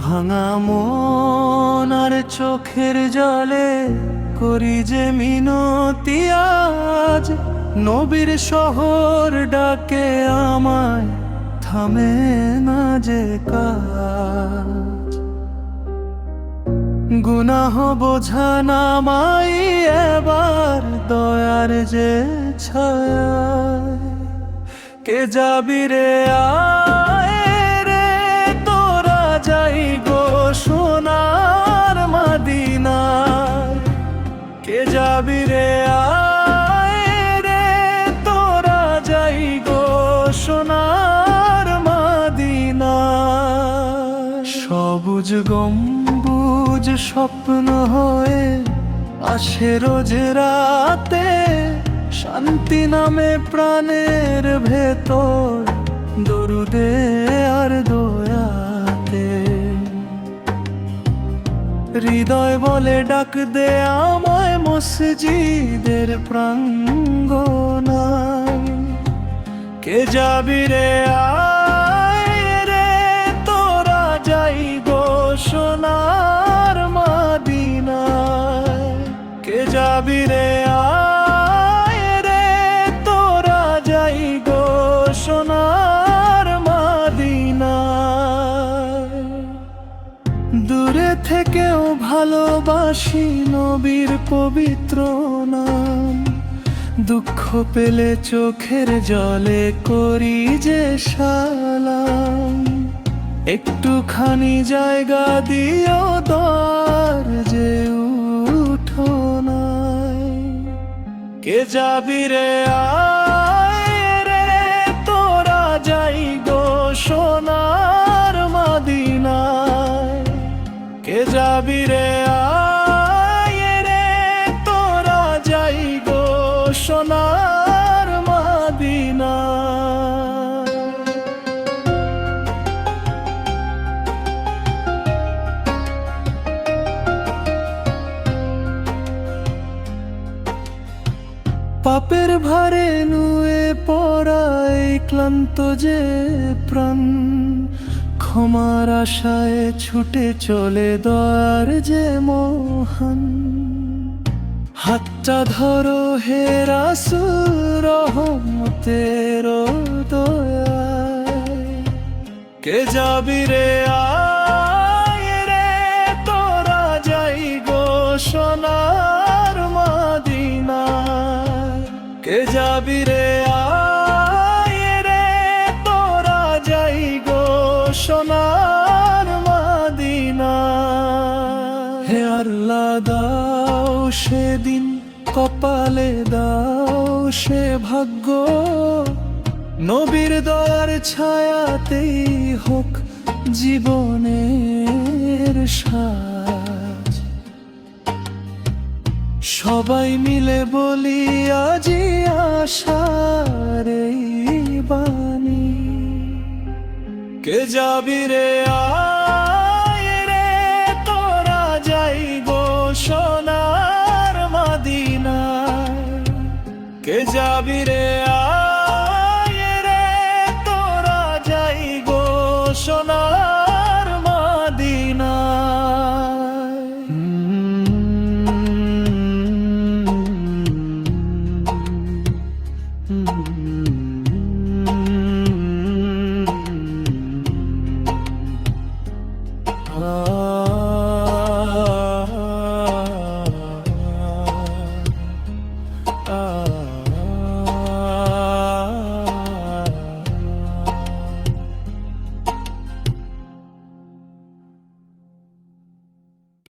ভাঙা মন আর চোখের জলে করি যে মিনতি আজ, নবীর শহর ডাকে আমায়, থামে না যে কাজ। গুনাহ বোঝা নামাই এবার দয়ার যে ছায়ায়, কে যাবি রে আয় রে তোরা যাই গো সোনার মদিনায়, কে যাবি রে আয় রে তোরা যাই গো সোনার মদিনায়। সবুজ গম্বুজ স্বপ্ন হয়ে আসে রোজ রাতে, শান্তি নামে প্রাণের ভেতর দরুদে আর দয়াতে। হৃদয় বলে ডাক দে আমায় মসজিদের প্রাঙ্গনায়, কে যাবি রে আয় রে তোরা যাই গো সোনার মদিনায়, কে যাবি রে আয় রে তোরা যাই গো সোনার মদিনায়। দূরে থেকেও ভালোবাসি নবীর পবিত্র নাম, দুঃখ পেলে চোখের জলে করি যে সালাম। একটুখানি জায়গা দিও দ্বার যে উঠোনায়, কে যাবি রে আয় রে তোরা যাই গো সোনার মদিনায়, কে যাবি রে আয় রে তোরা যাই গো সোনার মদিনায়। পাপের ভারে নুয়ে পড়ায় ক্লান্ত যে প্রাণ, ক্ষমার আশায় ছুটে চলে দয়ার যে মহান। হাতটা ধরো হে রাসূল রহমতের দয়ায়, কে যাবি রে আয় রে তোরা যাই গো সোনার মদিনায়, কে যাবি রে আয় রে তোরা যাই গো সোনার মদিনায়। হে আল্লাহ দাও সেদিন কপালে দাও সে ভাগ্য, নবীর দয়ার ছায়াতেই হোক জীবনের সাজ। সবাই মিলে বলি আজি আশার এই বাণী, কে যাবি রে আয় রে তোরা যাই গো সোনার মদিনায়, কে যাবি রে আয়